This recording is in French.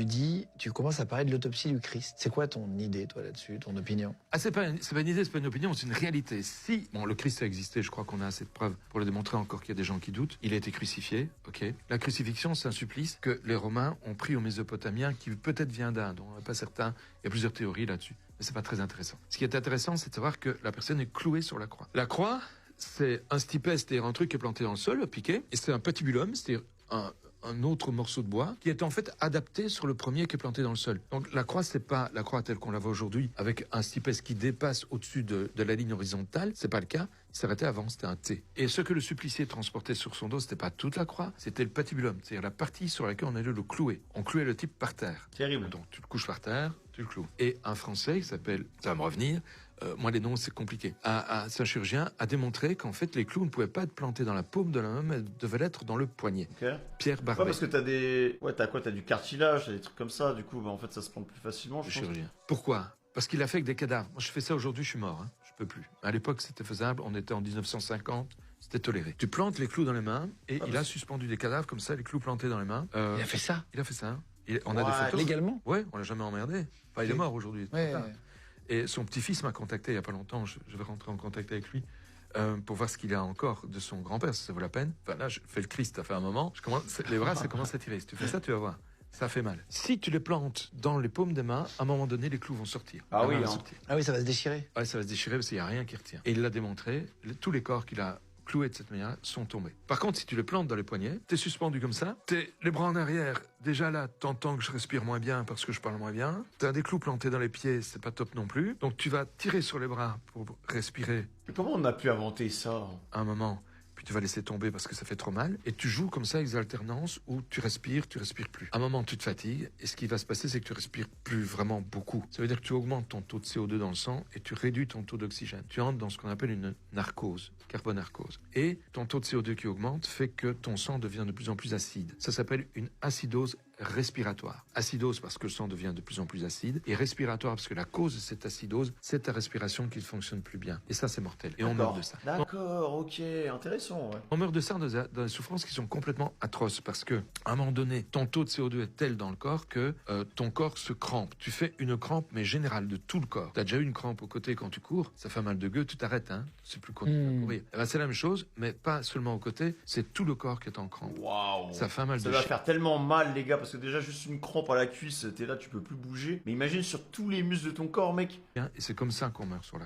tu commences à parler de l'autopsie du Christ. C'est quoi ton idée, toi, là-dessus, ton opinion? Ah, c'est pas une idée, c'est pas une opinion, c'est une réalité. Si, bon, le Christ a existé, je crois qu'on a assez de preuves pour le démontrer, encore qu'il y a des gens qui doutent. Il a été crucifié, ok. La crucifixion, c'est un supplice que les Romains ont pris aux Mésopotamiens, qui peut-être vient d'Inde, on n'est pas certain. Il y a plusieurs théories là-dessus, mais c'est pas très intéressant. Ce qui est intéressant, c'est de savoir que la personne est clouée sur la croix. La croix, c'est un stipes, c'est-à-dire un truc qui est planté dans le sol, piqué, et c'est un patibulum, c'est-à-dire un autre morceau de bois qui est en fait adapté sur le premier qui est planté dans le sol. Donc la croix, c'est pas la croix telle qu'on la voit aujourd'hui avec un stipes qui dépasse au-dessus de la ligne horizontale, c'est pas le cas. Il s'arrêtait avant, c'était un T. Et ce que le supplicié transportait sur son dos, c'était pas toute la croix, c'était le patibulum, c'est-à-dire la partie sur laquelle on allait le clouer. On clouait le type par terre. Terrible. Donc tu le couches par terre, tu le cloues. Et un Français qui s'appelle, ça va me revenir, moi les noms c'est compliqué, c'est un chirurgien, a démontré qu'en fait les clous ne pouvaient pas être plantés dans la paume de la main, mais devaient l'être dans le poignet. Okay. Pierre Barbet. Ouais, parce que t'as du cartilage, t'as des trucs comme ça, du coup, bah, en fait, ça se plante plus facilement, je pense. Chirurgien. Pourquoi? Parce qu'il a fait avec des cadavres. Moi, je fais ça aujourd'hui, je suis mort, hein. Je peux plus. À l'époque, c'était faisable, on était en 1950, c'était toléré. Tu plantes les clous dans les mains, et il a suspendu des cadavres comme ça, les clous plantés dans les mains. Il a fait ça? Il a fait ça. On a des photos. Légalement? Ouais, on l'a jamais emmerdé. Enfin, il est mort aujourd'hui. Ouais. Et son petit-fils m'a contacté il y a pas longtemps, je vais rentrer en contact avec lui. Pour voir ce qu'il a encore de son grand-père, si ça vaut la peine. Enfin là, je fais le Christ, ça fait un moment. Les bras, ça commence à tirer. Si tu fais ça, tu vas voir. Ça fait mal. Si tu les plantes dans les paumes des mains, à un moment donné, les clous vont sortir. Ah oui, Ah oui, ça va se déchirer. Ouais, ça va se déchirer parce qu'il n'y a rien qui retient. Et il l'a démontré, tous les corps qu'il a cloués de cette manière sont tombés. Par contre, si tu les plantes dans les poignets, t'es suspendu comme ça, t'es les bras en arrière. Déjà là, t'entends que je respire moins bien parce que je parle moins bien. T'as des clous plantés dans les pieds, c'est pas top non plus. Donc tu vas tirer sur les bras pour respirer. Mais comment on a pu inventer ça? Un moment. Puis tu vas laisser tomber parce que ça fait trop mal. Et tu joues comme ça avec des alternances où tu respires plus. À un moment, tu te fatigues. Et ce qui va se passer, c'est que tu respires plus vraiment beaucoup. Ça veut dire que tu augmentes ton taux de CO2 dans le sang et tu réduis ton taux d'oxygène. Tu entres dans ce qu'on appelle une narcose, carbonarcose. Et ton taux de CO2 qui augmente fait que ton sang devient de plus en plus acide. Ça s'appelle une acidose respiratoire. Acidose parce que le sang devient de plus en plus acide et respiratoire parce que la cause de cette acidose, c'est ta respiration qui ne fonctionne plus bien. Et ça, c'est mortel. Et on meurt de ça. D'accord, ok, intéressant. Ouais. On meurt de ça dans des souffrances qui sont complètement atroces parce que à un moment donné, ton taux de CO2 est tel dans le corps que ton corps se crampe. Tu fais une crampe, mais générale de tout le corps. T'as déjà eu une crampe au côté quand tu cours, ça fait mal de gueule, tu t'arrêtes, hein. C'est plus continuer à courir. Eh ben, c'est la même chose, mais pas seulement au côté, c'est tout le corps qui est en crampe. Waouh. Ça fait mal de Ça va faire tellement mal, les gars, parce que déjà juste une crampe à la cuisse, t'es là, tu peux plus bouger. Mais imagine sur tous les muscles de ton corps, mec. Et c'est comme ça qu'on meurt sur la